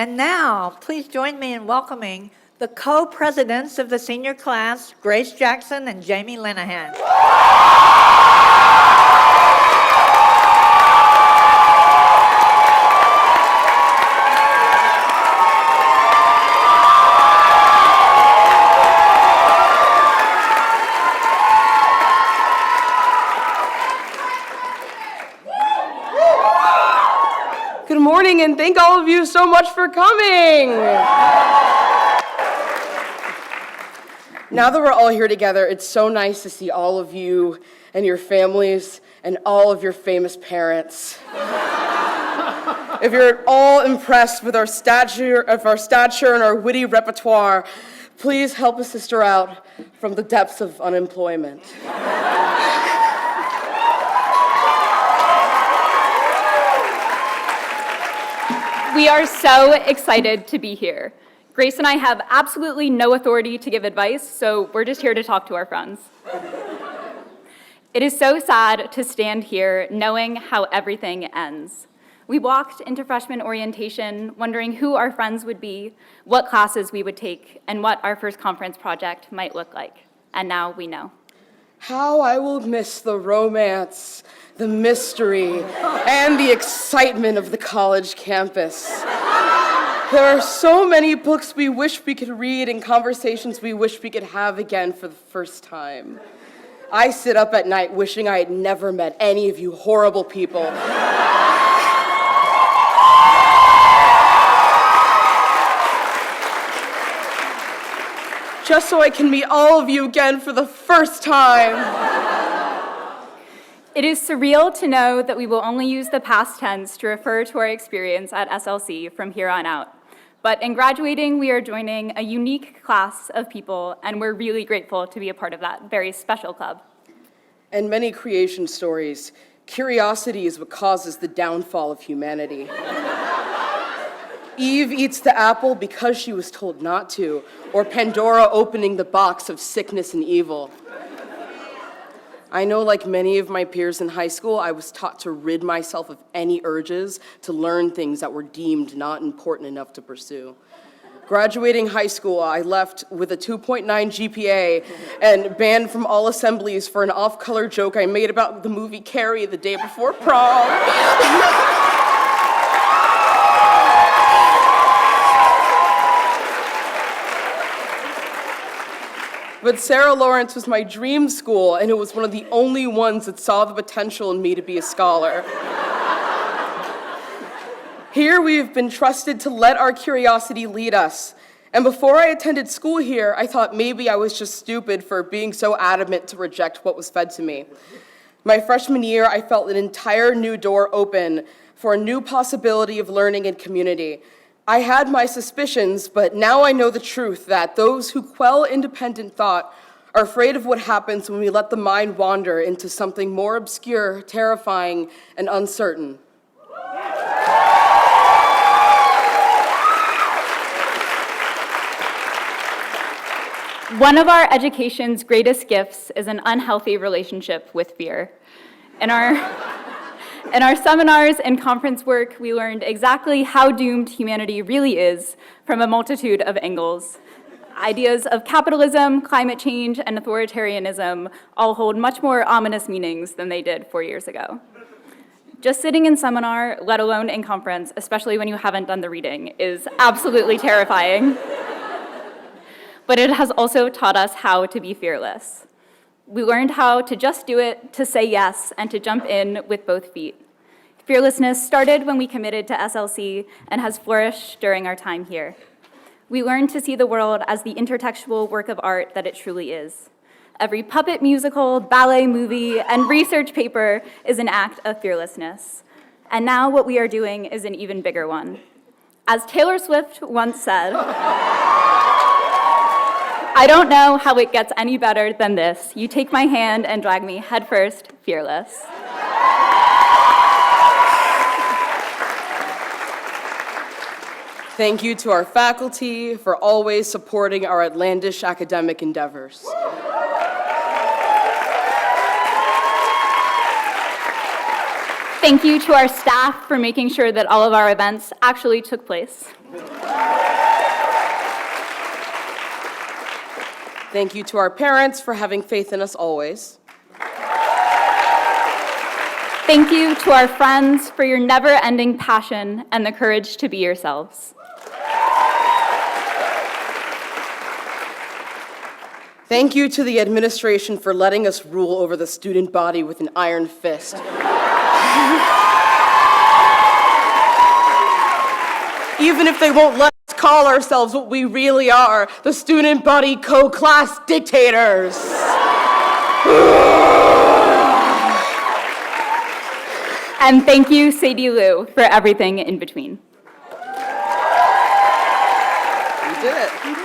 And now, please join me in welcoming the co-presidents of the senior class, Grace Jackson and Jamie Lenehan. Good morning, and thank all of you so much for coming. Now that we're all here together, it's so nice to see all of you and your families and all of your famous parents. If you're at all impressed with our stature and our witty repertoire, please help a sister out from the depths of unemployment. We are so excited to be here. Grace and I have absolutely no authority to give advice, so we're just here to talk to our friends. It is so sad to stand here knowing how everything ends. We walked into freshman orientation wondering who our friends would be, what classes we would take, and what our first conference project might look like. And now we know. How I will miss the romance, the mystery, and the excitement of the college campus. There are so many books we wish we could read and conversations we wish we could have again for the first time. I sit up at night wishing I had never met any of you horrible people. Just so I can meet all of you again for the first time. It is surreal to know that we will only use the past tense to refer to our experience at SLC from here on out. But in graduating, we are joining a unique class of people, and we're really grateful to be a part of that very special club. And many creation stories, curiosity is what causes the downfall of humanity. Eve eats the apple because she was told not to, or Pandora opening the box of sickness and evil. I know, like many of my peers in high school, I was taught to rid myself of any urges to learn things that were deemed not important enough to pursue. Graduating high school, I left with a 2.9 GPA and banned from all assemblies for an off-color joke I made about the movie Carrie the day before prom. But Sarah Lawrence was my dream school, and it was one of the only ones that saw the potential in me to be a scholar. Here we have been trusted to let our curiosity lead us. And before I attended school here, I thought maybe I was just stupid for being so adamant to reject what was fed to me. My freshman year, I felt an entire new door open for a new possibility of learning and community. I had my suspicions, but now I know the truth that those who quell independent thought are afraid of what happens when we let the mind wander into something more obscure, terrifying, and uncertain. One of our education's greatest gifts is an unhealthy relationship with fear. In our seminars and conference work, we learned exactly how doomed humanity really is from a multitude of angles. Ideas of capitalism, climate change, and authoritarianism all hold much more ominous meanings than they did 4 years ago. Just sitting in seminar, let alone in conference, especially when you haven't done the reading, is absolutely terrifying. But it has also taught us how to be fearless. We learned how to just do it, to say yes, and to jump in with both feet. Fearlessness started when we committed to SLC and has flourished during our time here. We learned to see the world as the intertextual work of art that it truly is. Every puppet musical, ballet movie, and research paper is an act of fearlessness. And now what we are doing is an even bigger one. As Taylor Swift once said, I don't know how it gets any better than this. You take my hand and drag me headfirst, fearless. Thank you to our faculty for always supporting our outlandish academic endeavors. Thank you to our staff for making sure that all of our events actually took place. Thank you to our parents for having faith in us always. Thank you to our friends for your never-ending passion and the courage to be yourselves. Thank you to the administration for letting us rule over the student body with an iron fist. Even if they won't let us call ourselves what we really are, the student body co-class dictators. And thank you, Sadie Lou, for everything in between. You did it.